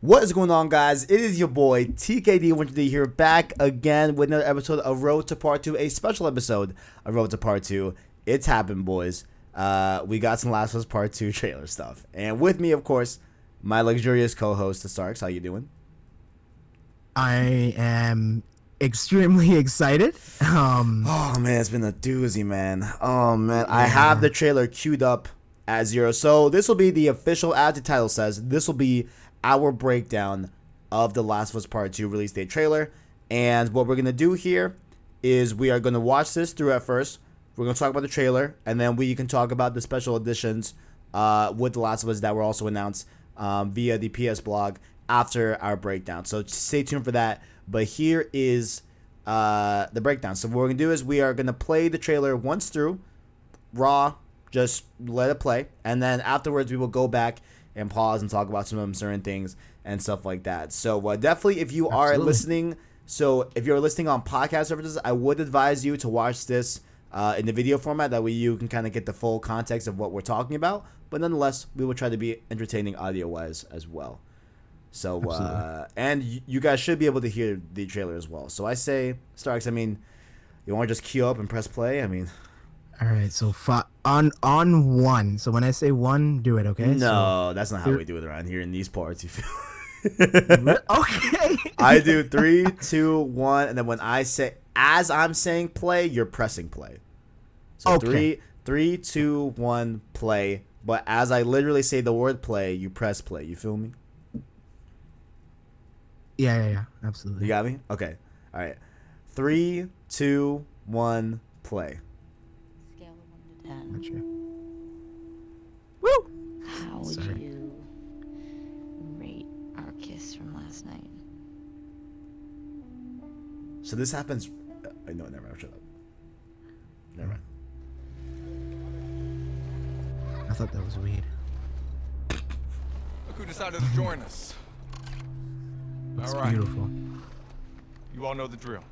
What is going on, guys? It is your boy TKD Winter D here, back again with another episode of Road to Part 2, a special episode of Road to Part 2. It's happened, boys. We got some Last of Us Part 2 trailer stuff. And with me, of course, my luxurious co-host, the Starks. How you doing? I am extremely excited. Oh, man, it's been a doozy, man. Oh, man. I have the trailer queued up at 0. So this will be the official, as the title says, this will be our breakdown of the Last of Us Part 2 release date trailer. And what we're going to do here is we are going to watch this through at first. We're going to talk about the trailer, and then we can talk about the special editions with The Last of Us that were also announced via the PS blog after our breakdown. So stay tuned for that. But here is the breakdown. So what we're going to do is we are going to play the trailer once through, raw, just let it play. And then afterwards we will go back and pause and talk about some certain things and stuff like that. So definitely, if you are listening, if you're listening on podcast services, I would advise you to watch this in the video format. That way you can kind of get the full context of what we're talking about. But nonetheless, we will try to be entertaining audio-wise as well. So, and you guys should be able to hear the trailer as well. So I say, Starks, I mean, you want to just queue up and press play? I mean... All right, so on one. So when I say one, do it, okay? No, that's not how we do it around here in these parts. You feel? Okay. I do 3, 2, 1, and then when I say, as I'm saying play, you're pressing play. So okay. 3, 2, 1, play. But as I literally say the word play, you press play. You feel me? Yeah, absolutely. You got me? Okay. All right. 3, 2, 1, play. Scale of 1 to 10. Gotcha. Woo! How would Sorry. you rate our kiss from last night? So this happens. No, never mind. Shut up. Never mind. I thought that was weed. Look who decided to join us. It's All right. beautiful. You all know the drill.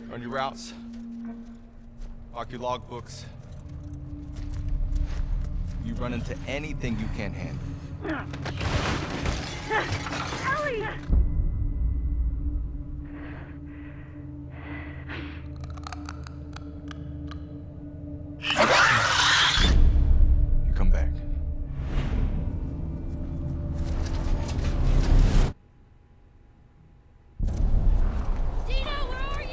Run your routes. Lock your logbooks. You run into anything you can't handle. Ellie! You come back. Dina, where are you?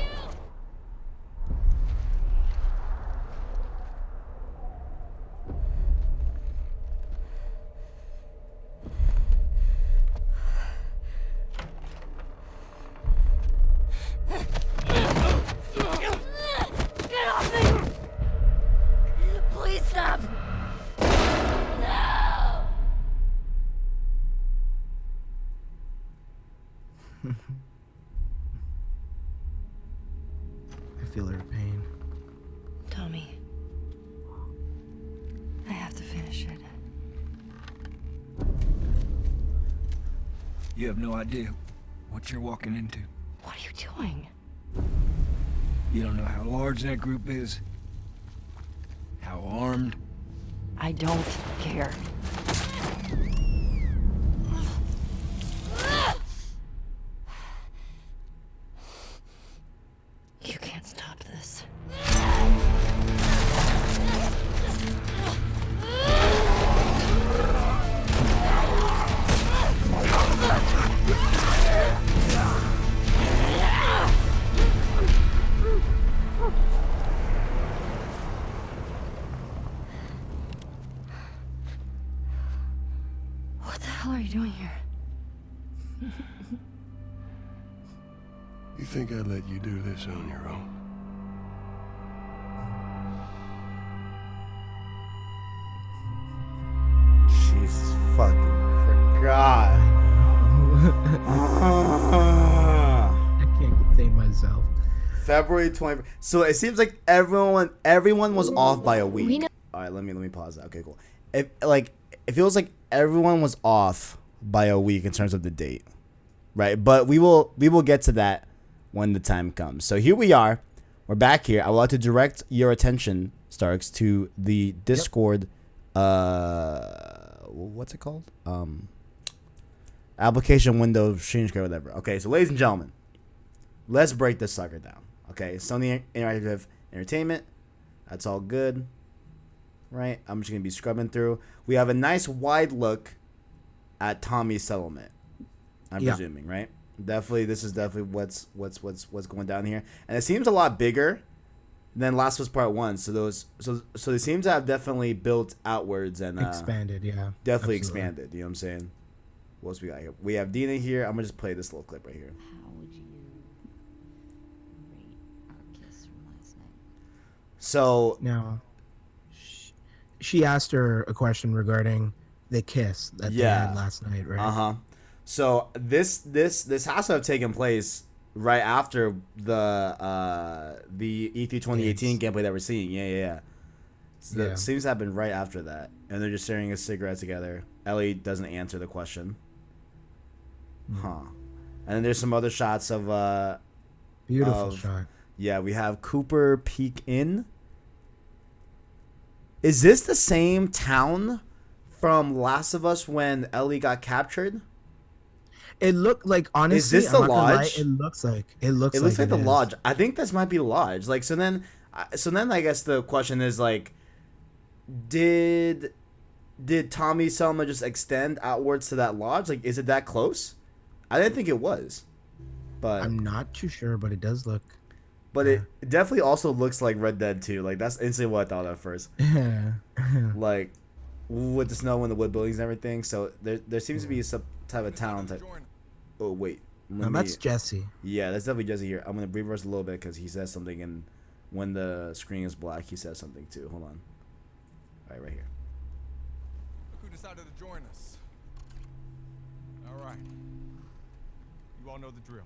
Get off me! Please stop! No! I feel her pain. Tommy, I have to finish it. You have no idea what you're walking into. What are you doing? You don't know how large that group is, how armed. I don't care. You can't stop this. What the hell are you doing here? You think I'd let you do this on your own? Jesus fucking God. I can't contain myself. February 20th. So it seems like everyone was off by a week. All right, let me pause that. Okay, cool. It feels like everyone was off by a week in terms of the date, right? But we will get to that when the time comes. So here we are. We're back here. I would like to direct your attention, Starks, to the Discord. What's it called? Application window, change code, whatever. Okay, so ladies and gentlemen, let's break this sucker down. Okay, Sony Interactive Entertainment. That's all good. Right? I'm just going to be scrubbing through. We have a nice wide look at Tommy's settlement. I'm presuming, right? Definitely, this is definitely what's going down here. And it seems a lot bigger than Last of Us Part 1. So they seem to have definitely built outwards and Expanded, yeah. definitely Absolutely. expanded. You know what I'm saying? What else we got here? We have Dina here. I'm gonna just play this little clip right here. How would you rate our kiss from last night? So Now, she asked her a question regarding the kiss that they had last night, right? So this has to have taken place right after the E3 2018 gameplay that we're seeing. Yeah. So it seems to have been right after that, and they're just sharing a cigarette together. Ellie doesn't answer the question. And then there's some other shots of Beautiful shot. Yeah, we have Cooper Peak Inn. Is this the same town from Last of Us when Ellie got captured? It looked like, honestly, Is this the I'm not gonna lie, lodge? it looks like It looks like the is. lodge. I think this might be the lodge. Like, so then I guess the question is, like, did Tommy Selma just extend outwards to that lodge? Like, is it that close? I didn't think it was, but I'm not too sure, but it does look. it definitely also looks like Red Dead 2. Like, that's instantly what I thought at first. Like, with the snow and the wood buildings and everything. So there seems to be some type of town type. Oh wait, That's Jesse. Yeah, that's definitely Jesse here. I'm gonna reverse a little bit because he says something, and when the screen is black, he says something too. Hold on. All right here. Look who decided to join us. All right. You all know the drill.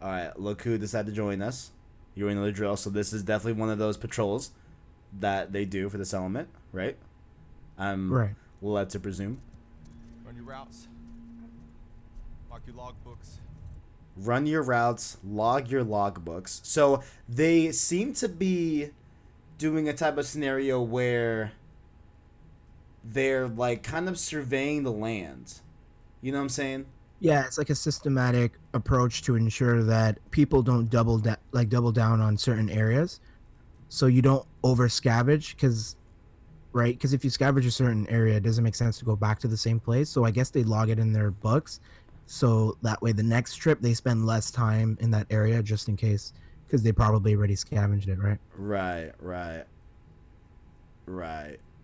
All right, look who decided to join us. You already know the drill. So this is definitely one of those patrols that they do for this element, right? I'm led to presume. Run your routes. Mark your logbooks. Run your routes, log your logbooks. So they seem to be doing a type of scenario where they're like kind of surveying the land. You know what I'm saying? Yeah, it's like a systematic approach to ensure that people don't double down on certain areas, so you don't over scavenge. Because if you scavenge a certain area, it doesn't make sense to go back to the same place. So I guess they log it in their books, so that way the next trip they spend less time in that area just in case, because they probably already scavenged it, right? Right.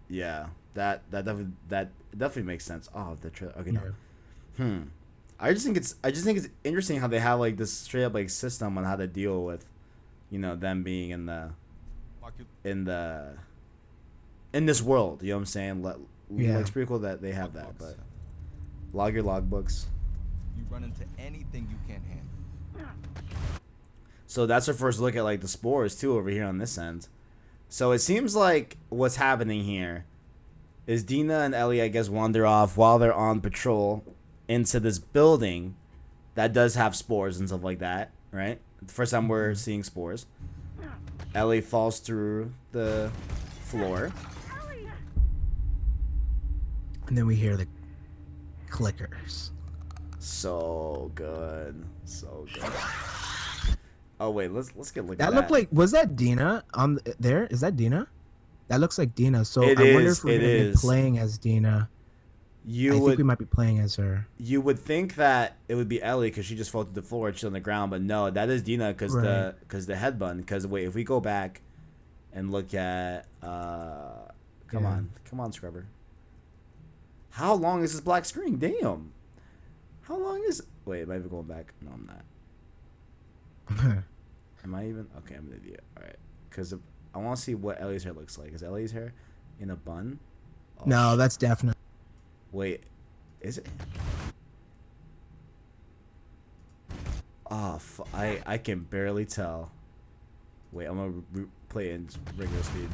Yeah, that definitely makes sense. Oh, the trailer. Okay, no. I just think it's interesting how they have like this straight up like system on how to deal with, you know, them being in this world. You know what I'm saying? It's pretty cool that they have that. But log your logbooks. You run into anything you can't handle. So that's our first look at like the spores too over here on this end. So it seems like what's happening here is Dina and Ellie, I guess, wander off while they're on patrol into this building that does have spores and stuff like that, right? The first time we're seeing spores. Ellie falls through the floor. And then we hear the clickers. So good. Oh wait, let's get a look at That that. looked like, was that Dina on there? Is that Dina? That looks like Dina. So It I wonder is, if we're it gonna be is. playing as Dina. I think we might be playing as her. You would think that it would be Ellie because she just fell through the floor and she's on the ground, but no, that is Dina because the head bun. Because wait, if we go back and look at come on, Scrubber. How long is this black screen? Damn. How long is? Wait, am I even going back? No, I'm not. Am I even? Okay, I'm an idiot. All right, because I want to see what Ellie's hair looks like. Is Ellie's hair in a bun? Oh, No, that's definitely. Wait, is it? Oh, I can barely tell. Wait, I'm gonna play it in regular speed.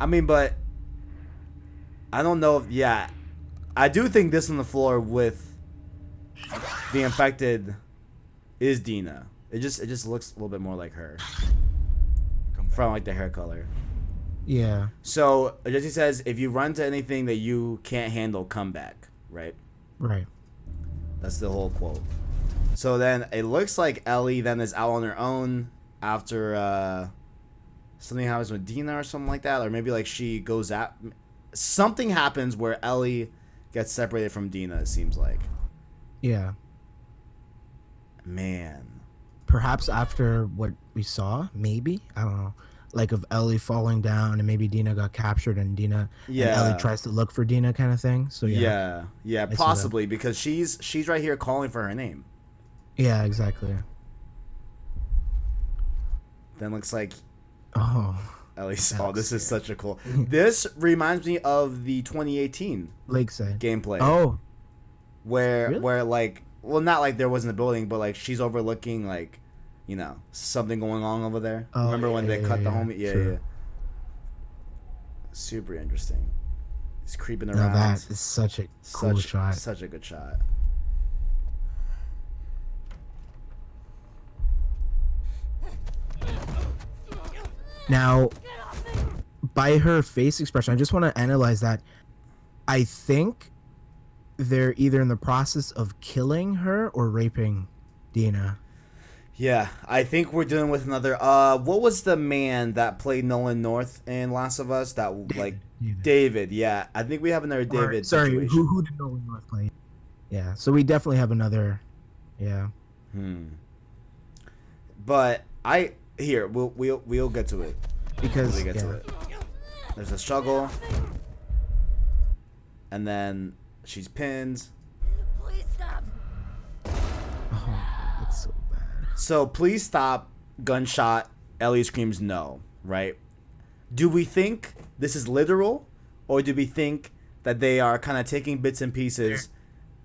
I mean, but I don't know if, yeah, I do think this on the floor with the infected is Dina. It just looks a little bit more like her from like the hair color. Yeah. So Jesse says, if you run to anything that you can't handle, come back. Right. Right. That's the whole quote. So then it looks like Ellie then is out on her own after something happens with Dina or something like that, or maybe like she goes out. Something happens where Ellie gets separated from Dina. It seems like. Yeah. Man. Perhaps after what we saw, maybe, I don't know, like of Ellie falling down and maybe Dina got captured and Dina and Ellie tries to look for Dina kind of thing. So Yeah, see possibly because she's right here calling for her name. Yeah, exactly. Then looks like Oh, Ellie. That Oh, looks this is such a cool. This reminds me of the 2018 Lakeside gameplay. Oh, where really? where like, well, not like there wasn't a building, but like she's overlooking like, you know, something going on over there. Oh, Remember when they cut the yeah, homie? Yeah, true. yeah. Super interesting. He's creeping now around. that is such a cool shot. Such a good shot. Now, by her face expression, I just want to analyze that. I think they're either in the process of killing her or raping Dina. Yeah, I think we're dealing with another. What was the man that played Nolan North in Last of Us? That like David. Yeah, I think we have another David. Sorry, situation. who did Nolan North play? Yeah, so we definitely have another. Yeah. But we'll get to it. Because We'll get to it. There's a struggle, and then she's pinned. Please stop. Oh, that's so bad. So please stop. Gunshot. Ellie screams no. Right? Do we think this is literal, or do we think that they are kind of taking bits and pieces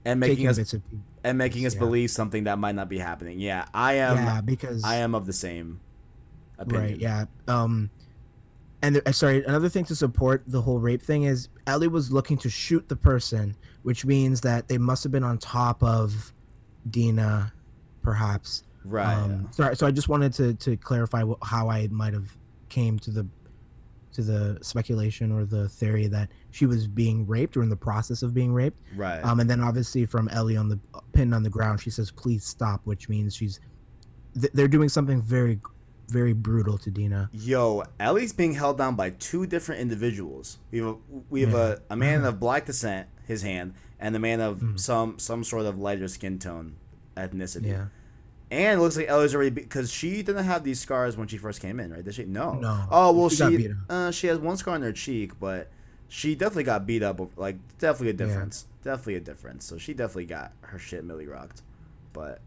and making us believe something that might not be happening? Yeah, I am. Yeah, because I am of the same opinion. right. Yeah. And sorry, another thing to support the whole rape thing is Ellie was looking to shoot the person, which means that they must have been on top of Dina, perhaps. Right. Sorry, so I just wanted to clarify how I might have came to the speculation or the theory that she was being raped or in the process of being raped. Right. And then obviously from Ellie on the pinned on the ground, she says, "Please stop," which means they're doing something very, very brutal to Dina. Yo, Ellie's being held down by two different individuals. We have a man of black descent, his hand, and a man of some sort of lighter skin tone ethnicity. Yeah. And it looks like Ellie's already, because she didn't have these scars when she first came in, right? Did she? No. No. Oh well, She got beat she has one scar on her cheek, but she definitely got beat up. Like definitely a difference. Definitely a difference. So she definitely got her shit milli rocked. But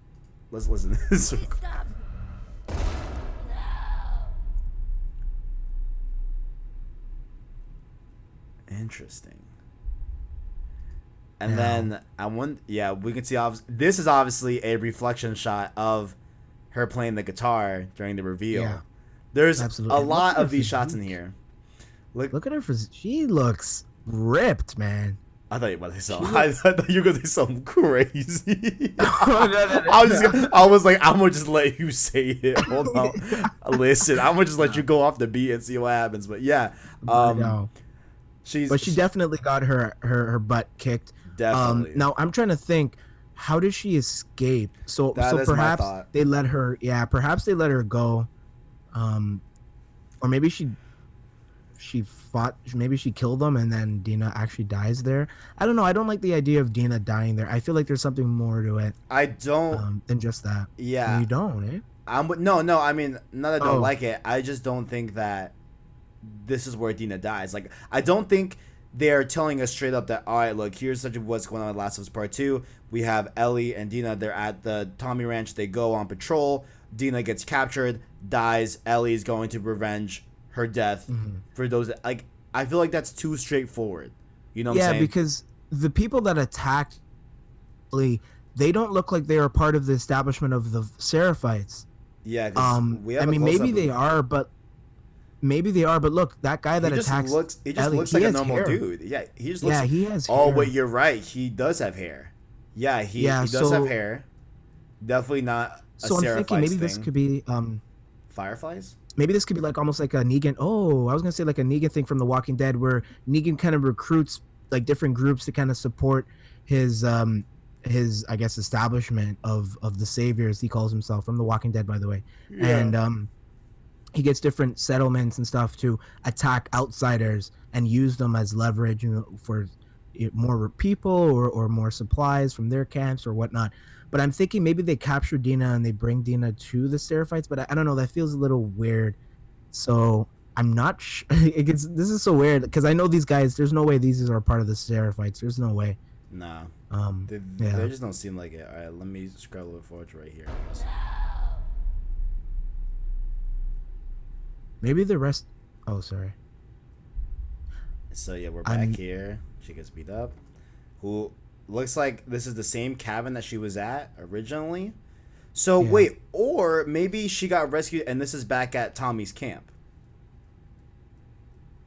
let's listen to this. Please stop. Interesting. And then we can see this is obviously a reflection shot of her playing the guitar during the reveal. Yeah. There's Absolutely. a Look lot at her of these shots in physique. here. Look at her. She looks ripped, man. I thought you were about to say something. I thought you were going to say something crazy. No. I was like, I'm going to just let you say it. Hold on. Listen, I'm going to just let you go off the beat and see what happens. But yeah. No. She definitely got her butt kicked. Definitely. Now I'm trying to think, how did she escape? So That is my perhaps thought. they let her. Yeah, perhaps they let her go, or maybe she fought. Maybe she killed them, and then Dina actually dies there. I don't know. I don't like the idea of Dina dying there. I feel like there's something more to it I don't. than just that. Yeah. You don't, eh? No. I mean, not that I don't Oh. like it. I just don't think that this is where Dina dies. Like, I don't think they're telling us straight up that, all right, look, here's such what's going on in Last of Us Part 2. We have Ellie and Dina. They're at the Tommy Ranch. They go on patrol. Dina gets captured, dies. Ellie's going to revenge her death for those. Like, I feel like that's too straightforward. You know what I'm saying? Yeah, because the people that attacked Ellie, they don't look like they are part of the establishment of the Seraphites. Yeah. 'Cause we have I a mean, close-up maybe of they him. are, but look, that guy that He just attacks looks Ellie, like he a has normal hair. dude. Yeah, he just looks. Yeah, he has Oh, hair. wait, you're right. He does have hair. Yeah, he does so- have hair. Definitely not a So I'm Seraphites thinking maybe thing. this could be Fireflies? maybe this could be like almost like a Negan. Oh, I was gonna say like a Negan thing from The Walking Dead, where Negan kind of recruits like different groups to kind of support his I guess establishment of the saviors he calls himself from The Walking Dead, by the way. Yeah. And he gets different settlements and stuff to attack outsiders and use them as leverage, for more people or more supplies from their camps or whatnot. But I'm thinking maybe they capture Dina and they bring Dina to the Seraphites, but I don't know. That feels a little weird. So I'm not sure. This is so weird because I know these guys. There's no way these are part of the Seraphites. There's no way. Nah. Yeah. They just don't seem like it. All right, let me scroll a little forward to right here. Maybe the rest. Oh, sorry. So yeah, we're back here. She gets beat up. Who looks like this is the same cabin that she was at originally. So Yeah. wait, or maybe she got rescued and this is back at Tommy's camp.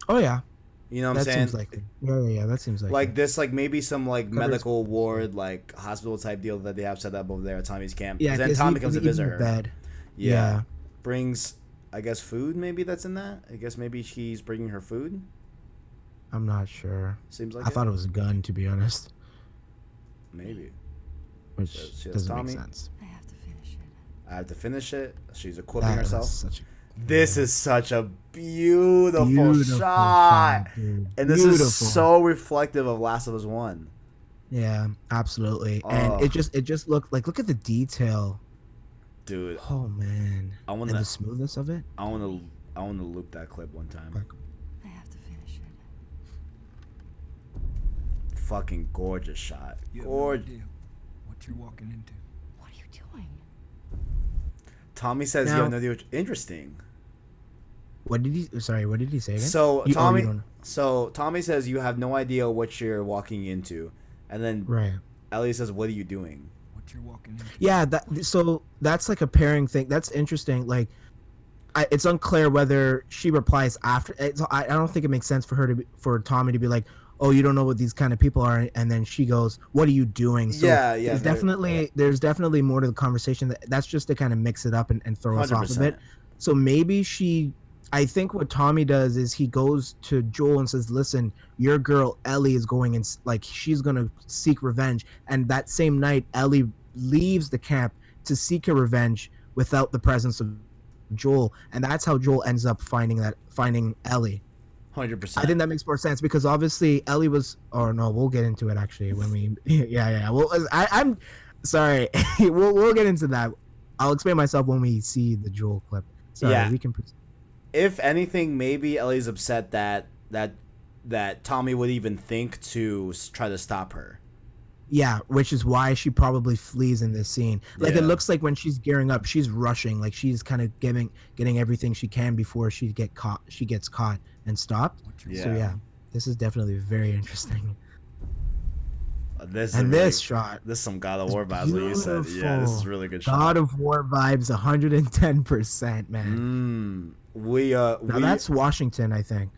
Oh yeah. You know what I'm That saying? seems like. Yeah. That seems like. Like this, like maybe some like Covers- medical ward, like hospital type deal that they have set up over there at Tommy's camp. Yeah. Then 'cause Tommy he- comes to he's in visit the her. Bed. Yeah. Yeah. Brings, I guess, food. Maybe that's in that. I guess maybe she's bringing her food. I'm not sure. Seems like I thought it was a gun, to be honest, maybe. which she has doesn't Tommy. make sense. I have to finish it. I have to finish it. She's equipping That herself. was such a This is such a beautiful, beautiful shot. shot, dude. And this Beautiful. is so reflective of Last of Us 1. Yeah, absolutely. Oh. And it just looked like, look at the detail. Dude, Oh man. I want And the to smoothness of it. I want to loop that clip one time. I have to finish it. Fucking gorgeous shot. You have no Gorgeous. idea what you're walking into. What are you doing? Tommy says Now- you have no idea what interesting. What did he? Sorry, what did he say again? So You- Tommy you don't- so Tommy says you have no idea what you're walking into. And then Right. Ellie says, "What are you doing?" What you're walking into. Yeah. So that's like a pairing thing. That's interesting. Like, it's unclear whether she replies after. I don't think it makes sense for her for Tommy to be like, "Oh, you don't know what these kind of people are," and then she goes, "What are you doing?" So Yeah, There's they're- there's definitely more to the conversation. That's just to kind of mix it up and throw us off a 100%. bit. So maybe I think what Tommy does is he goes to Joel and says, "Listen, your girl Ellie is going and like she's gonna seek revenge." And that same night, Ellie leaves the camp to seek her revenge without the presence of Joel, and that's how Joel ends up finding Ellie. 100%. I think that makes more sense because obviously Ellie was. Oh no, we'll get into it actually when we. Yeah. Well, I'm sorry. we'll get into that. I'll explain myself when we see the Joel clip. Sorry, Yeah. we can. If anything, maybe Ellie's upset that Tommy would even think to try to stop her. Yeah, which is why she probably flees in this scene. Like Yeah. it looks like when she's gearing up, she's rushing, like she's kind of getting everything she can before she gets caught and stopped. What you're Yeah. So yeah, this is definitely very interesting. This And is this shot, this is some God of War vibes, what you said. Yeah, this is really good shot. God of War vibes, 110%, man. We Now that's Washington, I think.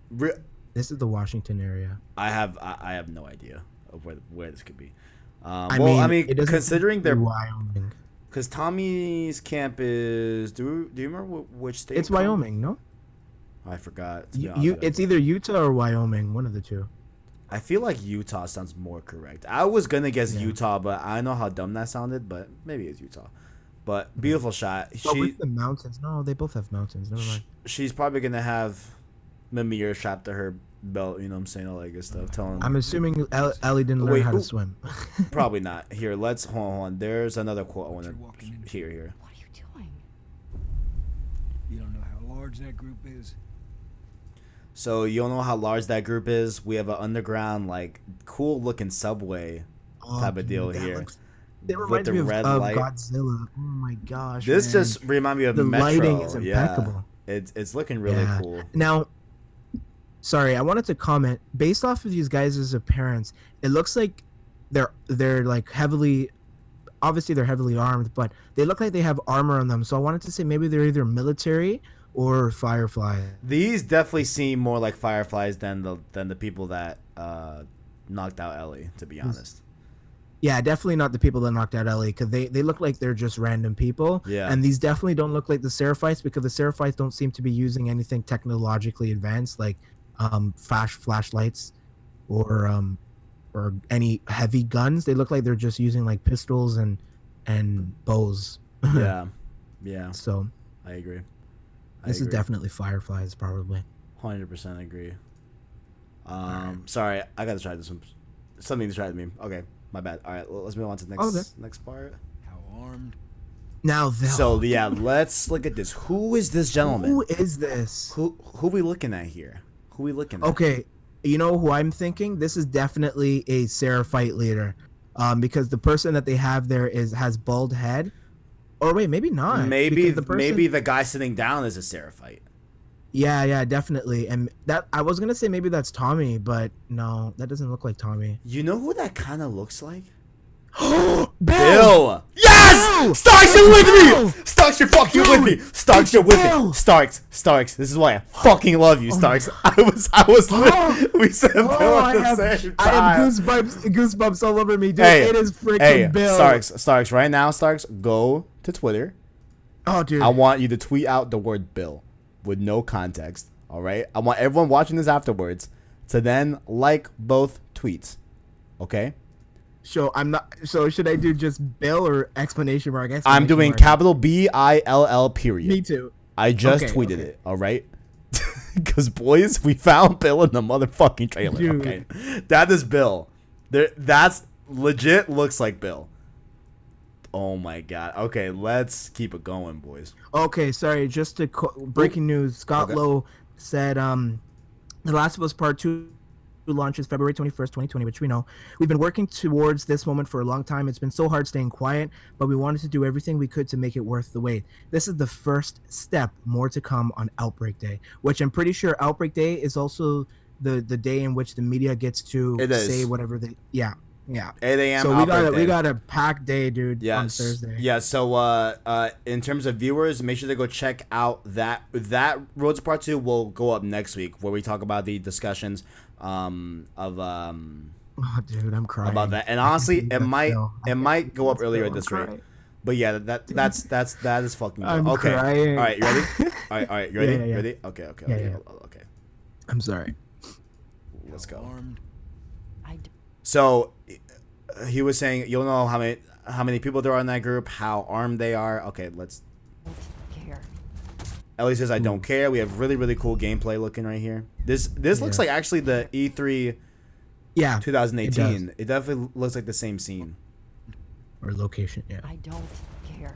re- This is the Washington area. I have no idea of where this could be. I I mean, mean, it doesn't considering seem to be they're Wyoming. because Tommy's camp is. Do you remember which state? It's Wyoming, no? I forgot. To be honest with It's you. either Utah or Wyoming, one of the two. I feel like Utah sounds more correct. I was gonna guess Yeah. Utah, but I know how dumb that sounded. But maybe it's Utah. But beautiful shot. Oh, with the mountains. No, they both have mountains. Never mind. She's probably gonna have Mimir strapped to her belt. You know what I'm saying? All that good stuff. Telling. I'm assuming Ellie didn't learn Wait, how to ooh. swim. Probably not. Here, let's hold on. There's another quote I want You're walking to into. hear. What are you doing? You don't know how large that group is. So you don't know how large that group is. We have an underground, like, cool looking subway type of deal that here. That with reminds the me of, red of light. Godzilla. Oh my gosh. This man. just remind me of the Metro. lighting is Yeah. impeccable. It's looking really Yeah. cool. Now, sorry, I wanted to comment based off of these guys' appearance. It looks like they're like heavily, obviously they're heavily armed, but they look like they have armor on them. So I wanted to say maybe they're either military or Firefly. These definitely seem more like Fireflies than the people that knocked out Ellie. To be honest. Yeah, definitely not the people that knocked out Ellie, because they look like they're just random people. Yeah. And these definitely don't look like the Seraphites, because the Seraphites don't seem to be using anything technologically advanced like flashlights or any heavy guns. They look like they're just using like pistols and bows. Yeah. Yeah. So I agree. this is definitely Fireflies, probably. 100% agree. Sorry, I gotta try this one. Something to try with me. Okay, my bad. All right, let's move on to the next part. How armed? Now, So yeah, let's look at this. Who is this gentleman? who is this? Who we looking at here? Who we looking at? Okay, you know who I'm thinking? This is definitely a Seraphite leader, because the person that they have there has bald head. Or wait, maybe not. Maybe because maybe the guy sitting down is a Seraphite. Yeah, definitely. And that I was gonna say maybe that's Tommy, but no, that doesn't look like Tommy. You know who that kind of looks like? Bill! Yes! Bill! Starks, you're with Bill! me! Starks, you're fucking with me! Starks, you're with me! Starks, this is why I fucking love you, Starks. I was we said Bill at the same time. I have goosebumps all over me, dude. Hey, it is freaking Bill. Starks, right now, Starks, go to Twitter. Oh, dude. I want you to tweet out the word Bill with no context, all right? I want everyone watching this afterwards to then like both tweets, okay? So should I do just Bill or exclamation mark? I'm doing mark? capital BILL period. Me too. I just tweeted it, all right? Because, boys, we found Bill in the motherfucking trailer, Dude. okay? That is Bill. That's legit looks like Bill. Oh, my God. Okay, let's keep it going, boys. Okay, sorry. Just to breaking news. Scott Lowe said, "The Last of Us Part 2 launches February 21st, 2020, which we know. We've been working towards this moment for a long time. It's been so hard staying quiet, but we wanted to do everything we could to make it worth the wait. This is the first step. More to come on Outbreak Day, which I'm pretty sure Outbreak Day is also the day in which the media gets to say whatever they. Yeah. 8 a.m. So we got a packed day, dude, on Thursday. Yeah, so in terms of viewers, make sure to go check out that Road to Part 2 will go up next week, where we talk about the discussions of Oh, dude, I'm crying about that. And honestly, it might go up earlier at this rate. But yeah, that is fucking good. I'm Okay. crying. All right, you ready? All right, you ready? Yeah. Ready? Okay. Yeah. Okay. I'm sorry. Let's go. Armed? So he was saying you'll know how many people there are in that group, how armed they are. Okay, let's. Care. Ellie says I don't care. We have really, really cool gameplay looking right here. This looks like actually the E3 2018. It definitely looks like the same scene. Or location, yeah. I don't care.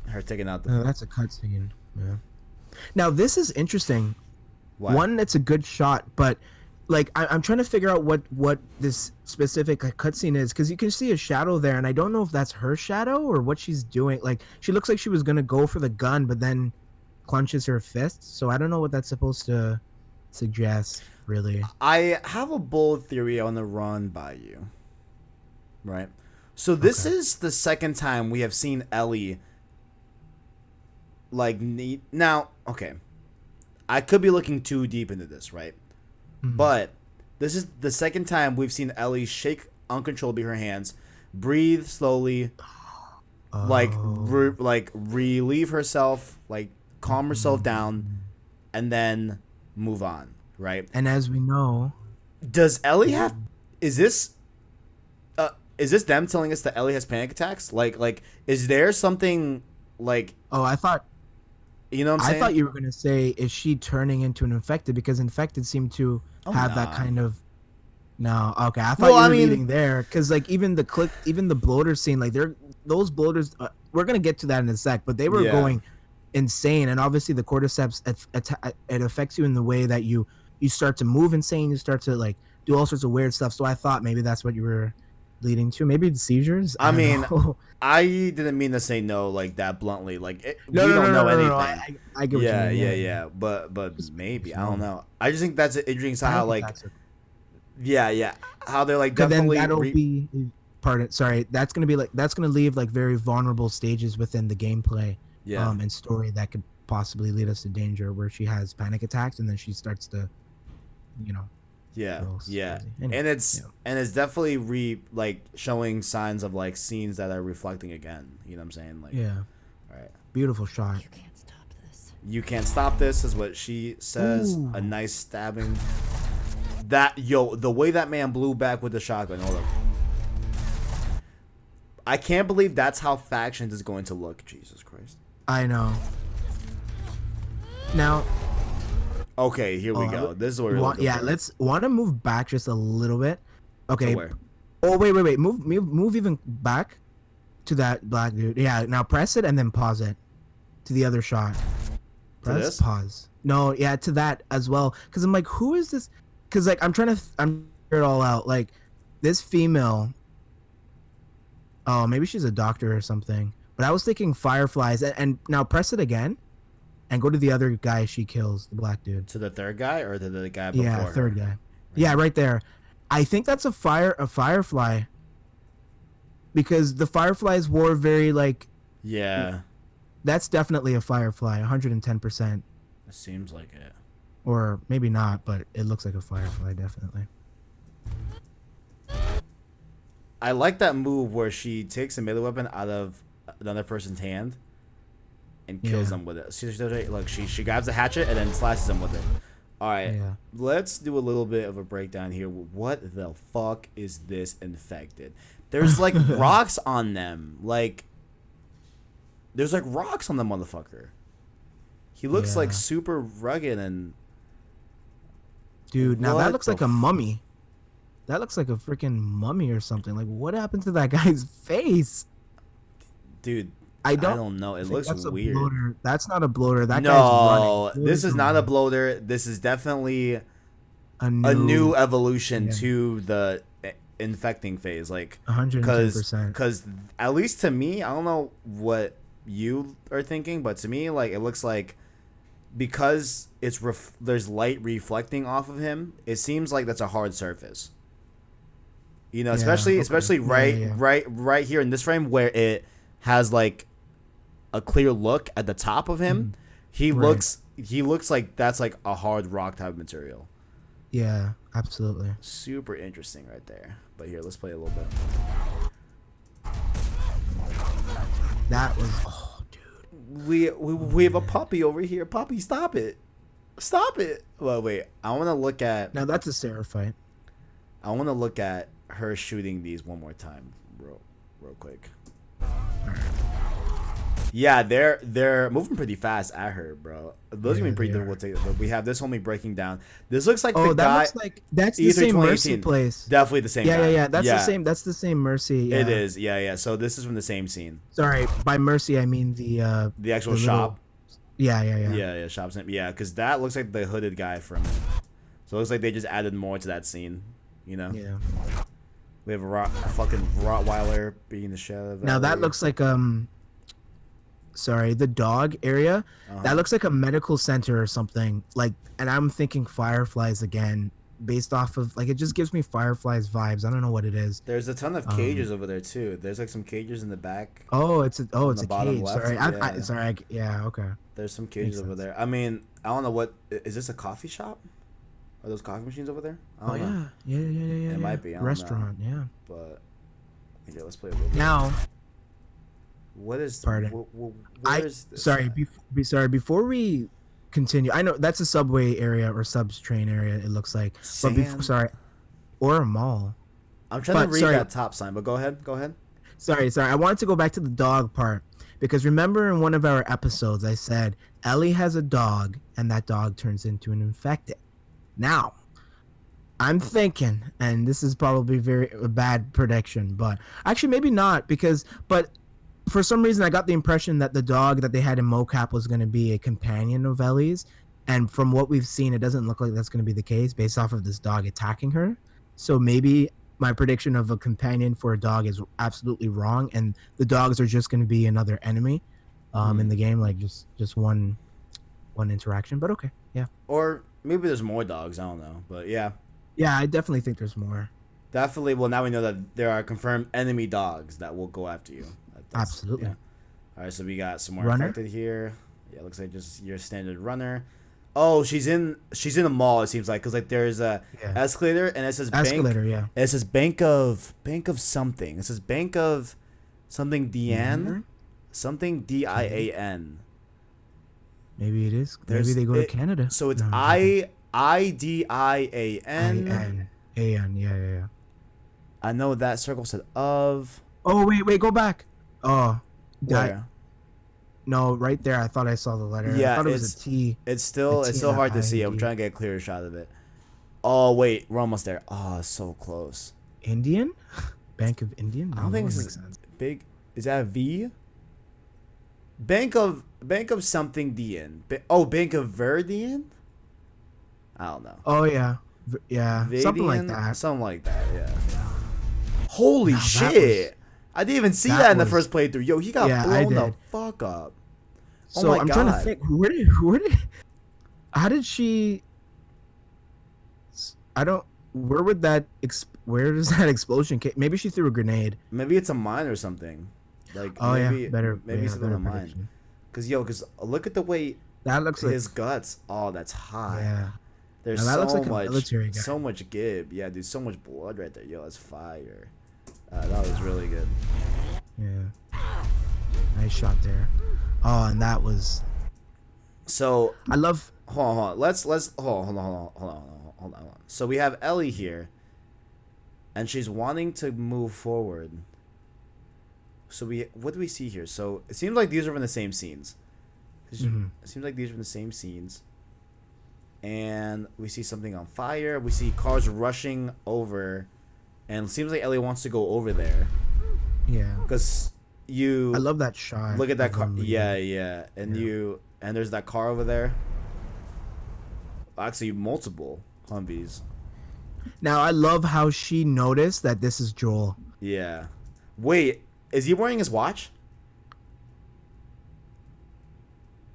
Her taking out the That's a cutscene. Yeah. Now this is interesting. What? One, it's a good shot, but like I'm trying to figure out what this specific cutscene is, because you can see a shadow there, and I don't know if that's her shadow or what she's doing. Like she looks like she was gonna go for the gun, but then clenches her fist. So I don't know what that's supposed to suggest, really. I have a bold theory I want to run by you. Right. So this is the second time we have seen Ellie. Now, okay. I could be looking too deep into this, right? Mm-hmm. But this is the second time we've seen Ellie shake uncontrollably her hands, breathe slowly, relieve herself, like calm herself down, and then move on, right? And as we know, does Ellie have? Is this them telling us that Ellie has panic attacks? Like, is there something like? Oh, I thought. You know what I'm saying? I thought you were gonna say, is she turning into an infected? Because infected seem to have that kind of. No, okay. I thought you were leading there, because like even the bloater scene, like those bloaters. We're gonna get to that in a sec, but they were going insane, and obviously the cordyceps it affects you in the way that you start to move insane, you start to like do all sorts of weird stuff. So I thought maybe that's what you were leading to. Maybe the seizures. I mean, I didn't mean to say no like that bluntly. Like we don't know anything. I get what you mean. Yeah. But maybe I don't know. I just think that's interesting how like how they're like definitely. Then that'll be Sorry, that's gonna leave like very vulnerable stages within the gameplay. And story that could possibly lead us to danger, where she has panic attacks and then she starts to, Yeah, Gross, yeah, crazy. Anyway, and it's yeah. and it's definitely like showing signs of like scenes that are reflecting again. You know what I'm saying? Like, Yeah. all right, Beautiful shot. You can't stop this. you can't stop this is what she says. Ooh. A nice stabbing. That the way that man blew back with the shotgun. Hold up. I can't believe that's how Factions is going to look. Jesus Christ. I know. Now, Okay, here we go. This is what we're looking yeah, for. let's want to move back just a little bit. Okay. To where? Oh wait. Move even back to that black dude. Yeah. Now press it and then pause it to the other shot. Press this? pause. No, yeah, to that as well. Cause I'm like, who is this? Cause like I'm trying to figure it all out. Like this female. Oh, maybe she's a doctor or something. But I was thinking fireflies. And now press it again, and go to the other guy she kills, the black dude. To the third guy or to the guy before Yeah, her? third guy. Yeah, right there. I think that's a firefly. Because the fireflies wore very like Yeah. that's definitely a firefly, 110%. It seems like it. Or maybe not, but it looks like a firefly definitely. I like that move where she takes a melee weapon out of another person's hand and kills Yeah. them with it. Look, she grabs a hatchet and then slashes them with it. All right, Yeah. let's do a little bit of a breakdown here. What the fuck is this infected? There's like rocks on them. Like, there's like rocks on the motherfucker. He looks like Yeah. super rugged and Dude, now What that looks the like a mummy. That looks like a freaking mummy or something. Like what happened to that guy's face? dude. I I don't, don't know. It think looks that's a weird. bloater. That's not a bloater. That No, guy's running. this is not a bloater. This is definitely a new, a new evolution yeah. to the infecting phase. Like, 110%. because at least to me, I don't know what you are thinking, but to me, like, it looks like because it's there's light reflecting off of him, it seems like that's a hard surface. You know, Yeah, especially okay. especially Yeah, right here in this frame where it has like a clear look at the top of him. He Right. he looks like that's like a hard rock type of material. Yeah, absolutely. Super interesting right there. But here, let's play a little bit. That was, oh, dude. We have a puppy over here. Puppy, stop it. Stop it. Well, wait. I want to look at Now that's a Seraphite. her shooting these one more time real quick. Yeah, they're moving pretty fast at her, bro. Those are gonna be pretty they difficult to take. But we have this homie breaking down. This looks like Oh, the that guy. looks like that's the E3 same Mercy 2018. place. Definitely the same Yeah, guy. yeah, yeah. That's the same. That's the same Mercy. Yeah. It is. Yeah. So this is from the same scene. Sorry, by Mercy I mean the The actual the shop. Yeah. Yeah, shop's name. Yeah, because that looks like the hooded guy from. So it looks like they just added more to that scene. You know. Yeah. We have a fucking Rottweiler beating the shit out of Now that lady. looks like sorry, the dog area. That looks like a medical center or something. Like, and I'm thinking Fireflies again, based off of like it just gives me Fireflies vibes. I don't know what it is. There's a ton of cages over there too. There's like some cages in the back. Oh, it's a the a bottom cage. left, Sorry, yeah. sorry. Yeah, okay. There's some cages Makes over sense. there. I mean, I don't know what is this a coffee shop? Are those coffee machines over there? I Oh don't know. yeah. It might be, I don't know. Restaurant. Yeah. But okay, let's play a little bit. Now, What is? Pardon. Where is this? sorry. Before we continue, I know that's a subway area or subs train area. It looks like, but Sand? sorry, or a mall. I'm trying to but read sorry. that top sign, but go ahead. Go ahead. Sorry. I wanted to go back to the dog part because remember in one of our episodes I said Ellie has a dog and that dog turns into an infected. Now, I'm thinking, and this is probably a bad prediction, but actually maybe not but for some reason I got the impression that the dog that they had in mocap was going to be a companion of Ellie's, and from what we've seen, it doesn't look like that's going to be the case based off of this dog attacking her. So maybe my prediction of a companion for a dog is absolutely wrong, and the dogs are just going to be another enemy in the game, like just one interaction. But okay, yeah. Or maybe there's more dogs. I don't know, but yeah, Yeah, I definitely think there's more. definitely. Well, now we know that there are confirmed enemy dogs that will go after you. Absolutely. Yeah. All right, so we got some more Runner? infected here. Yeah, looks like just your standard runner. Oh, she's in a mall. It seems like because like there's a Yeah. escalator and it says Escalator, bank. yeah. It says bank of something. It says bank of something Dian, Mandarin? something DIAN. Maybe it is. There's- Maybe they go to it- Canada. So it's No, I'm joking. IDIAN. A-N. Yeah. I know that circle said of. Oh, wait, go back. Oh. Where? No, right there. I thought I saw the letter. Yeah, I thought it was it's- a T. It's still The it's still hard to see. I'm TID. trying to get a clearer shot of it. Oh wait, we're almost there. Oh, so close. Indian? Bank of Indian? I don't think that this makes is sense. big. Is that a V? Bank of something Dian. Bank of Verdian. I don't know. Oh, yeah. Yeah. Something like Vadian? that. Something like that. Yeah. Holy Now, that shit! I didn't even see that that in the was- first playthrough. Yo, he got Yeah, I blown the did. fuck up. Oh So my I'm trying to God. think. How did she? I don't. Where would that? Where does that explosion? Maybe she threw a grenade. Maybe it's a mine or something. Like Oh maybe, yeah, better. Maybe yeah, something on better a mine. prediction. Cause look at the way That looks like. his guts. Oh, that's high. Yeah. There's Now that so looks like a much, military guy. so much gib. Yeah, dude, so much blood right there. Yo, that's fire. That was really good. Yeah. Nice shot there. Oh, and that was. So I love. hold on. Let's hold on. So we have Ellie here, and she's wanting to move forward. So what do we see here? So it seems like these are from the same scenes. Mhm. It seems like these are from the same scenes. And we see something on fire. We see cars rushing over, and it seems like Ellie wants to go over there Yeah. because you. I love that shot. Look at that of car. them leaving. Yeah. And Yeah. and there's that car over there. Actually, multiple Humvees. Now I love how she noticed that this is Joel. Yeah. Wait, is he wearing his watch?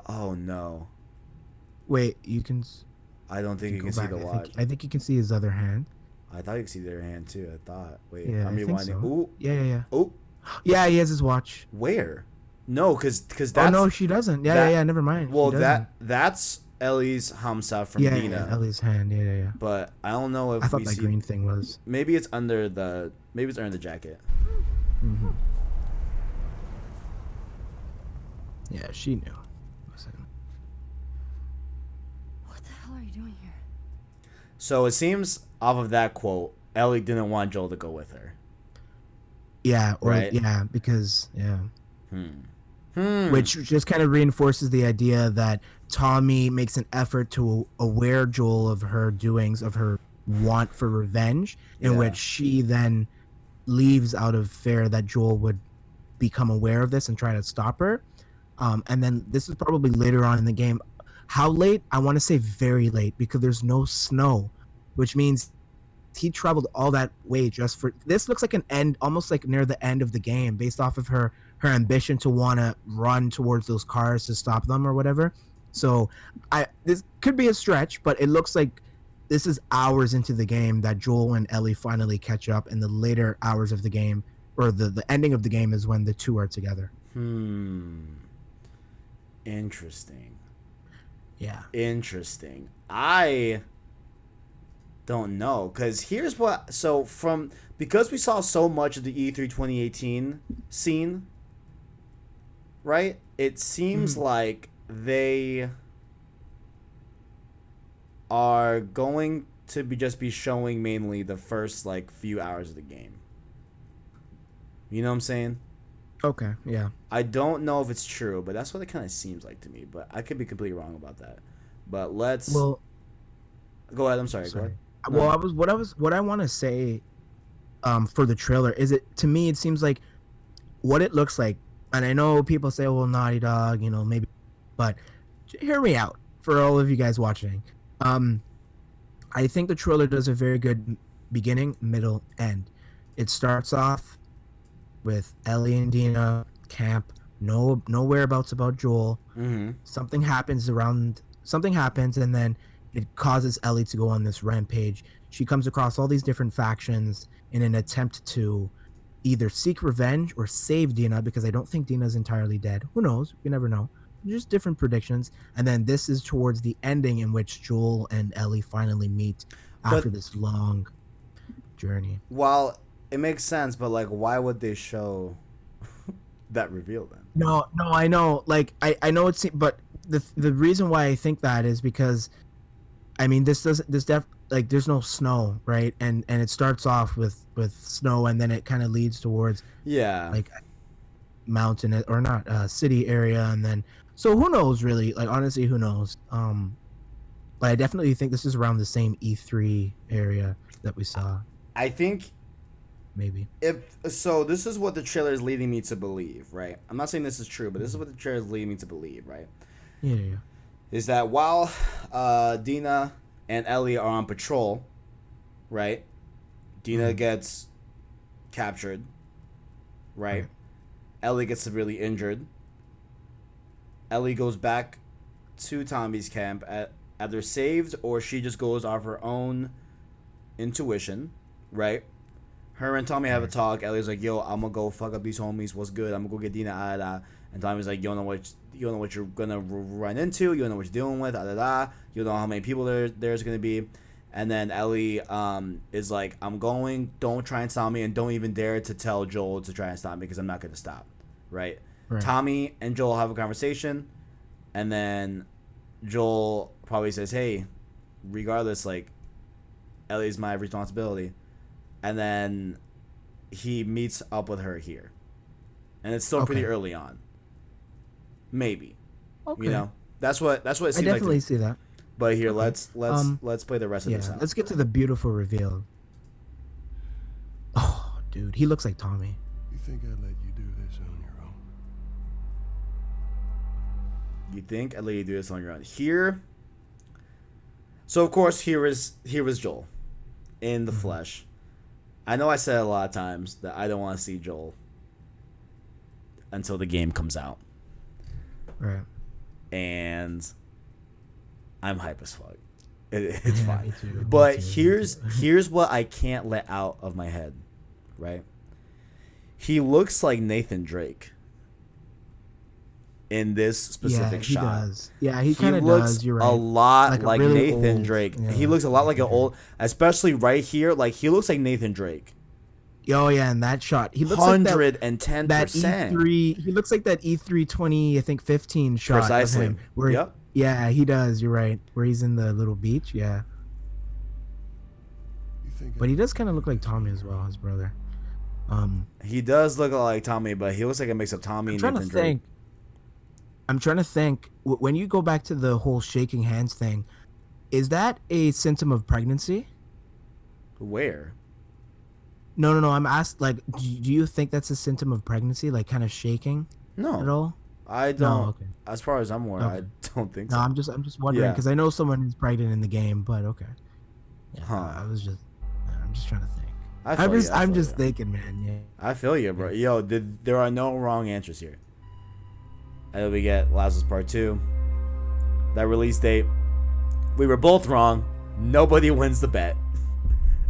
Oh no. Wait, you can. I don't think you Go can see back. the watch. I think you can see his other hand. I thought you could see their hand too. I thought. Wait, Yeah, I'm I think rewinding. so. Ooh. Yeah. Oh, Yeah, he has his watch. where? No, because that's. Oh no, she doesn't. Yeah, that- yeah. Never mind. Well, She doesn't. that's Ellie's Hamsa from Yeah, Dina. Ellie's hand. Yeah. But I don't know if I thought we that see. green thing was. Maybe it's under the jacket. Hmm. Yeah, she knew. Listen. What the hell are you doing here? So it seems off of that quote, Ellie didn't want Joel to go with her. Yeah, or Right. yeah, because yeah, Hmm. which just kind of reinforces the idea that Tommy makes an effort to aware Joel of her doings, of her want for revenge, in Yeah. which she then leaves out of fear that Joel would become aware of this and try to stop her. And then this is probably later on in the game. How late? I want to say very late because there's no snow, which means he traveled all that way just for this. Looks like an end, almost like near the end of the game, based off of her ambition to want to run towards those cars to stop them or whatever. So this could be a stretch, but it looks like this is hours into the game that Joel and Ellie finally catch up. In the later hours of the game, or the ending of the game, is when the two are together. Interesting. Yeah. Interesting. I don't know, because here's what. So because we saw so much of the E3 2018 scene, right? It seems like they are going to be showing mainly the first like few hours of the game. You know what I'm saying? Okay. Yeah. I don't know if it's true, but that's what it kind of seems like to me. But I could be completely wrong about that. But let's Well. go ahead. I'm sorry. Go Sorry. ahead. Well, what I want to say, for the trailer is to me it seems like what it looks like, and I know people say, well, Naughty Dog, maybe, but hear me out for all of you guys watching. I think the trailer does a very good beginning, middle, end. It starts off with Ellie and Dina camp, no whereabouts about Joel. Mm-hmm. Something happens, and then it causes Ellie to go on this rampage. She comes across all these different factions in an attempt to either seek revenge or save Dina, because I don't think Dina's entirely dead. Who knows? You never know. just different predictions. And then this is towards the ending in which Joel and Ellie finally meet after this long journey. While it makes sense, but like, why would they show that reveal then? No, I know. Like, I know it's, but the reason why I think that is because, I mean, like, there's no snow, right? And it starts off with snow, and then it kind of leads towards like mountain or not city area, and then so who knows really? Like, honestly, who knows? But I definitely think this is around the same E3 area that we saw. I think Maybe. so this is what the trailer is leading me to believe, right? I'm not saying this is true, but this is what the trailer is leading me to believe, right? Yeah. Is that while Dina and Ellie are on patrol, right? Dina gets captured, right? Ellie gets severely injured. Ellie goes back to Tommy's camp either saved, or she just goes off her own intuition, right? Her and Tommy have a talk. Ellie's like, "Yo, I'm gonna go fuck up these homies. What's good? I'm gonna go get Dina out of that." And Tommy's like, "You don't know what you're gonna run into. You don't know what you're dealing with. Da da da. You don't know how many people there's gonna be." And then Ellie is like, "I'm going. Don't try and stop me, and don't even dare to tell Joel to try and stop me because I'm not gonna stop." Right? Tommy and Joel have a conversation, and then Joel probably says, "Hey, regardless, like, Ellie's my responsibility." And then he meets up with her here, and it's still pretty early on. Maybe, you know, that's what it seems like. I definitely see that. But here, let's play the rest of this out. Let's get to the beautiful reveal. Oh, dude, he looks like Tommy. You think I'd let you do this on your own? You think I'd let you do this on your own? Here. So of course, here is Joel, in the flesh. I know I said a lot of times that I don't want to see Joel until the game comes out. Right. And I'm hype as fuck. It's fine. Me too, But me too. here's what I can't let out of my head, right? He looks like Nathan Drake in this specific shot. He does. Yeah, he kind of does. You're right. A lot like really Nathan old. Drake. Yeah, He looks a lot like an old, especially right here. Like, he looks like Nathan Drake. Oh yeah, in that shot, he looks like that 110%. E3. He looks like that E3 20, I think 15 shot. Precisely. Of him, where Yep. Yeah, he does. You're right. Where he's in the little beach. Yeah. You think But he does kind of look like Tommy as well, his brother. He does look like Tommy, but he looks like a mix of Tommy and Nathan Drake. I'm trying to think. When you go back to the whole shaking hands thing, is that a symptom of pregnancy? Where? No. I'm asked. Like, do you think that's a symptom of pregnancy? Like, kind of shaking No. at all? I don't. No, okay. As far as I'm aware, I Okay. don't think No, so. I'm just wondering Yeah. because I know someone who's pregnant in the game, but okay. Yeah, Huh. I'm just trying to think. I feel you, I I'm feel just you. thinking, man. Yeah. I feel you, bro. Yo, there are no wrong answers here. And then we get Last of Us Part 2. That release date. We were both wrong. Nobody wins the bet.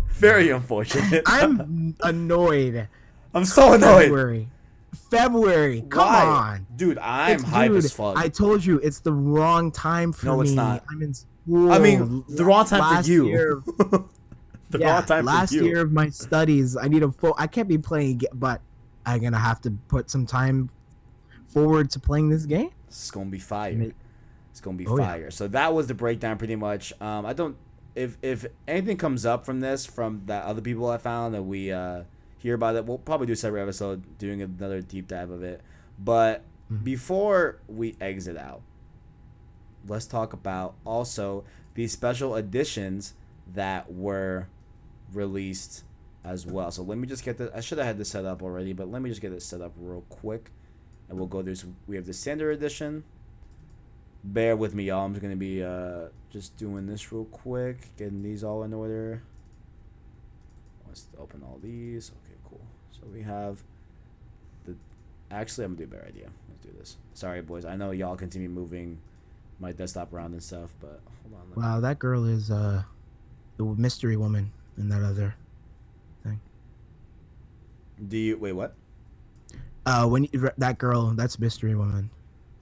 Very unfortunate. I'm annoyed. I'm so annoyed. February. Come Why? on. Dude, I'm hype as fuck. I told you it's the wrong time for me. No, it's not. I'm in school. I mean, the wrong time Last for you. year- The yeah, wrong time last for you. year of my studies, I need I can't be playing, but I'm gonna have to put some time forward to playing this game. It's gonna be fire. Ma- It's gonna be Oh, yeah. fire. So that was the breakdown, pretty much. I don't. If anything comes up from this, from that other people I found that we hear about it, we'll probably do a separate episode doing another deep dive of it. But before we exit out, let's talk about also the special editions that were released as well. So let me just get this. I should have had this set up already, but let me just get this set up real quick, and we'll go through. So we have the standard edition. Bear with me, y'all. I'm just gonna be just doing this real quick, getting these all in order. Let's open all these. Okay, cool. So we have the. Actually, I'm gonna do a better idea. Let's do this. Sorry, boys. I know y'all continue moving my desktop around and stuff, but hold on. Wow, that girl is the mystery woman in that other thing. Do you wait? What? That girl, that's mystery woman.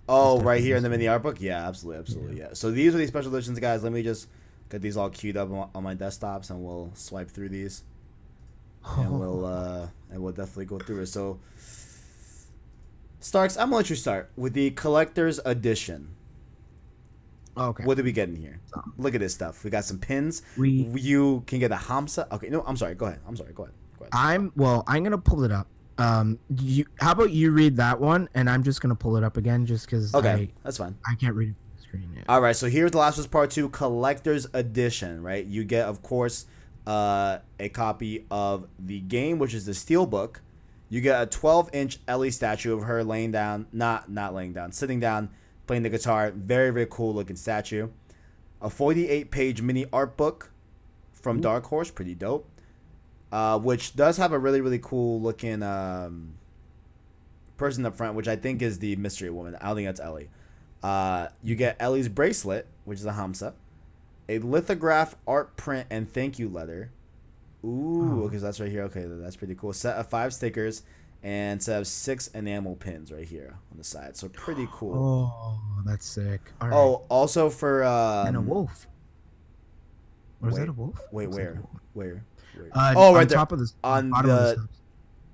Oh, It's right here in definitely the mini art book. Yeah, absolutely, yeah. So these are the special editions, guys. Let me just get these all queued up on my desktops, and we'll swipe through these, and we'll definitely go through it. So, Starks, I'm gonna let you start with the collector's edition. Okay. What did we get in here? Look at this stuff. We got some pins. We- You can get a Hamsa. Okay, no, I'm sorry. Go ahead. I'm sorry. Go ahead. I'm gonna pull it up. How about you read that one, and I'm just gonna pull it up again, just because Okay, that's fine. I can't read it on the screen yet. All right, so here's The Last of Us Part 2 Collector's Edition, right? You get, of course, a copy of the game, which is the Steelbook. You get a 12-inch Ellie statue of her laying down, not laying down, sitting down, playing the guitar. Very, very cool looking statue. A 48-page mini art book from Dark Horse, pretty dope. Which does have a really, really cool looking person up front, which I think is the mystery woman. I don't think that's Ellie. You get Ellie's bracelet, which is a Hamsa, a lithograph, art print, and thank you letter. Ooh, okay, so that's right here. Okay, that's pretty cool. Set of 5 stickers and set of 6 enamel pins right here on the side. So pretty cool. Oh, that's sick. All right. Oh, also for and a wolf. Or is wait, that a wolf? Wait, Looks like where? a wolf. Where? On right there. top of this, On bottom of the this.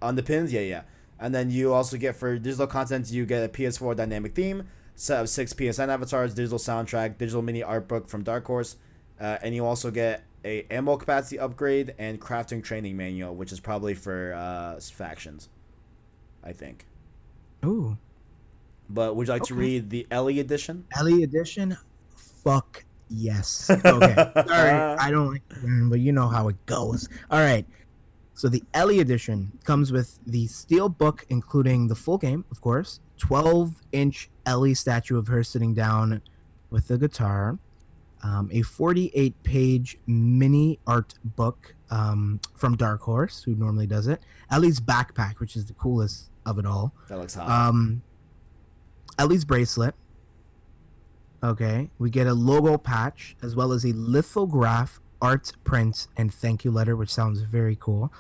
on the pins, yeah. And then you also get, for digital content, you get a PS4 dynamic theme, set of 6 PSN avatars, digital soundtrack, digital mini art book from Dark Horse, and you also get a ammo capacity upgrade and crafting training manual, which is probably for factions, I think. Ooh, But would you like to Okay. read the Ellie edition? Ellie edition. Fuck yes. Okay. Sorry, I don't like it, but you know how it goes. All right. So the Ellie edition comes with the steel book, including the full game, of course. 12-inch Ellie statue of her sitting down with the guitar. A 48-page mini art book from Dark Horse, who normally does it. Ellie's backpack, which is the coolest of it all. That looks hot. Ellie's bracelet. Okay, we get a logo patch as well as a lithograph, art print, and thank you letter, which sounds very cool.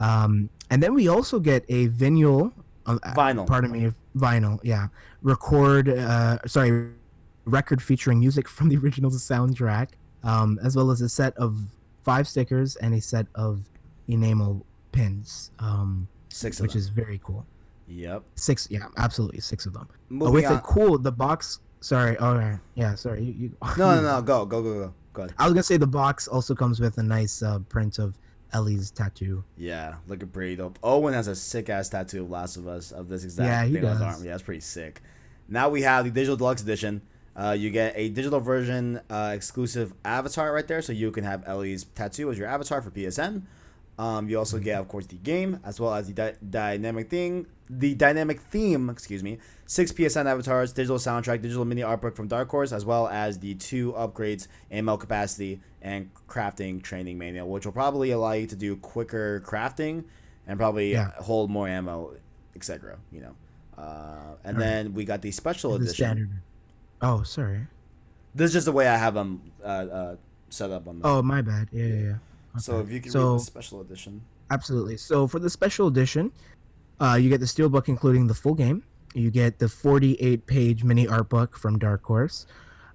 And then we also get a vinyl. Vinyl. Pardon me, vinyl. Yeah, record featuring music from the original soundtrack, as well as a set of 5 stickers and a set of enamel pins. 6 of which them. is very cool. Yep. 6, yeah, absolutely 6 of them. Moving With on. the box. Sorry, yeah, sorry. You No. Go ahead. I was gonna say the box also comes with a nice print of Ellie's tattoo. Yeah, looking pretty dope. Owen has a sick ass tattoo of Last of Us of this exact Yeah, he thing on his does. arm. Yeah, that's pretty sick. Now we have the digital deluxe edition. You get a digital version exclusive avatar right there, so you can have Ellie's tattoo as your avatar for PSN. You also get, of course, the game as well as the dynamic theme. Excuse me. 6 PSN avatars, digital soundtrack, digital mini art book from Dark Horse, as well as the 2 upgrades, ammo capacity, and crafting training manual, which will probably allow you to do quicker crafting and probably hold more ammo, etc. You know. And All right. then we got the special The edition. standard. Oh, sorry. This is just the way I have them set up on the. Oh, my bad. Yeah. So Okay. if you can So- read the special edition. Absolutely. So for the special edition, you get the steelbook including the full game. You get the 48-page mini art book from Dark Horse.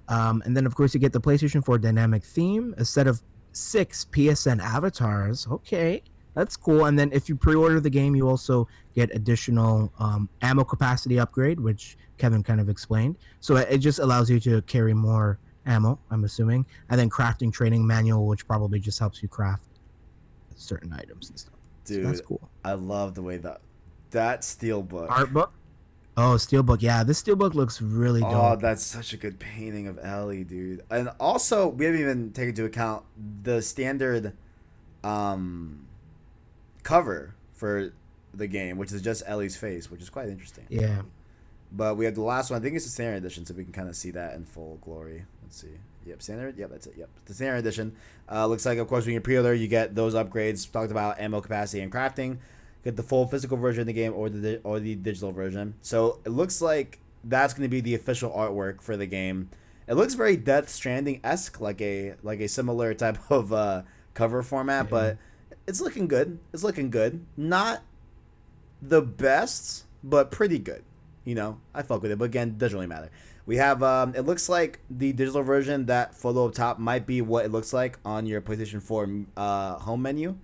And then, of course, you get the PlayStation 4 dynamic theme, a set of 6 PSN avatars. Okay, that's cool. And then if you pre-order the game, you also get additional ammo capacity upgrade, which Kevin kind of explained. So it just allows you to carry more ammo, I'm assuming. And then crafting training manual, which probably just helps you craft certain items and stuff. Dude, So that's cool. I love the way that steelbook. Art book? Oh, steelbook. Yeah, this steelbook looks really dope. Oh, that's such a good painting of Ellie, dude. And also, we haven't even taken into account the standard cover for the game, which is just Ellie's face, which is quite interesting. Yeah. But we have the last one. I think it's the standard edition, so we can kind of see that in full glory. Let's see. Yep, standard. Yep, that's it. Yep, the standard edition. Looks like, of course, when you pre-order, you get those upgrades. Talked about ammo capacity and crafting. Get the full physical version of the game or the digital version. So it looks like that's going to be the official artwork for the game. It looks very Death Stranding-esque, like a similar type of cover format, but it's looking good. It's looking good. Not the best, but pretty good. You know, I fuck with it, but again, doesn't really matter. We have it looks like the digital version, that photo up top might be what it looks like on your PlayStation 4 home menu.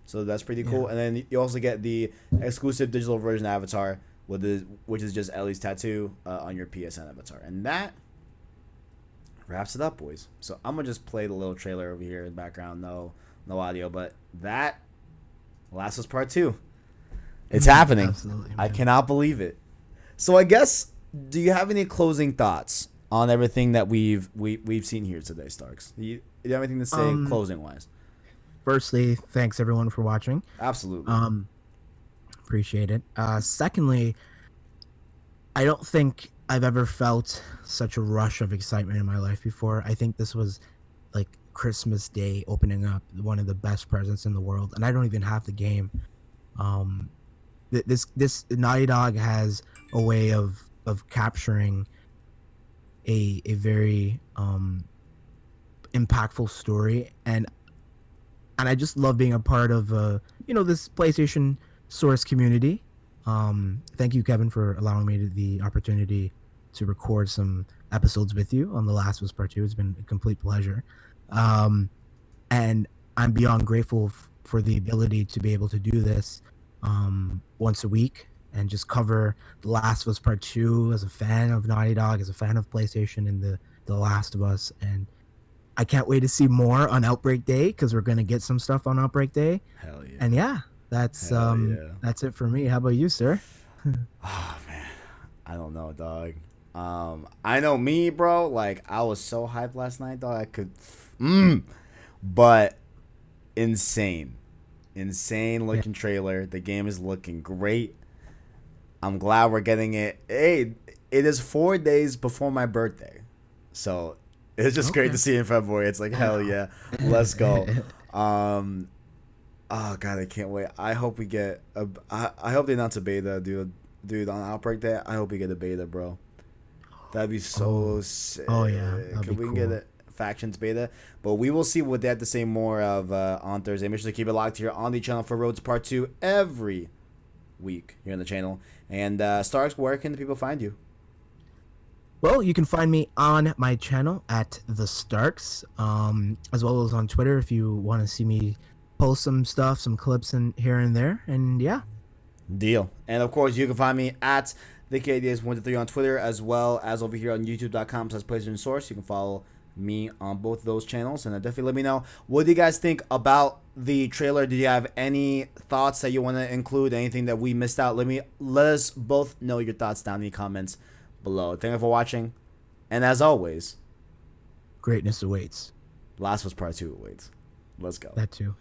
So that's pretty cool. And then you also get the exclusive digital version avatar which is just Ellie's tattoo on your PSN avatar. And that wraps it up, boys. So I'm gonna just play the little trailer over here in the background. No audio, but that Last of Us Part 2. It's happening. Absolutely, man. I cannot believe it. So I guess, do you have any closing thoughts on everything that we've seen here today, Starks? Do you have anything to say closing wise? Firstly, thanks everyone for watching. Absolutely. Appreciate it. Secondly, I don't think I've ever felt such a rush of excitement in my life before. I think this was like Christmas Day opening up one of the best presents in the world, and I don't even have the game. This Naughty Dog has a way of capturing a very impactful story, and I just love being a part of this PlayStation Source community. Thank you, Kevin, for allowing me the opportunity to record some episodes with you on The Last of Us Part 2. It's been a complete pleasure. And I'm beyond grateful for the ability to be able to do this once a week and just cover The Last of Us Part 2 as a fan of Naughty Dog, as a fan of PlayStation and The Last of Us. And I can't wait to see more on Outbreak Day, because we're going to get some stuff on Outbreak Day. Hell yeah. And yeah, that's it for me. How about you, sir? Oh man, I don't know, dog. I know me, bro. Like, I was so hyped last night, dog. I could, but insane looking trailer. The game is looking great. I'm glad we're getting it. Hey, it is 4 days before my birthday, so it's just great to see in February. It's like, hell yeah, let's go. Oh god, I can't wait. I hope we get I hope they announce a beta, dude, on Outbreak Day. I hope we get a beta, bro. That'd be so sick. Oh yeah, Can we get a Factions beta? But we will see what they have to say more of on Thursday. Make sure to keep it locked here on the channel for Roads Part 2 every week here on the channel. And Starks, where can the people find you? Well, you can find me on my channel at The Starks, as well as on Twitter if you want to see me post some stuff, some clips in here and there. And yeah. Deal. And of course, you can find me at the KDS123 on Twitter, as well as over here on youtube.com/PlayStation Source. You can follow me on both of those channels, and definitely let me know, what do you guys think about the trailer? Did you have any thoughts that you want to include, anything that we missed out? Let us both know your thoughts down in the comments below. Thank you for watching, and as always, greatness awaits. Last of Us Part 2 awaits. Let's go. That too.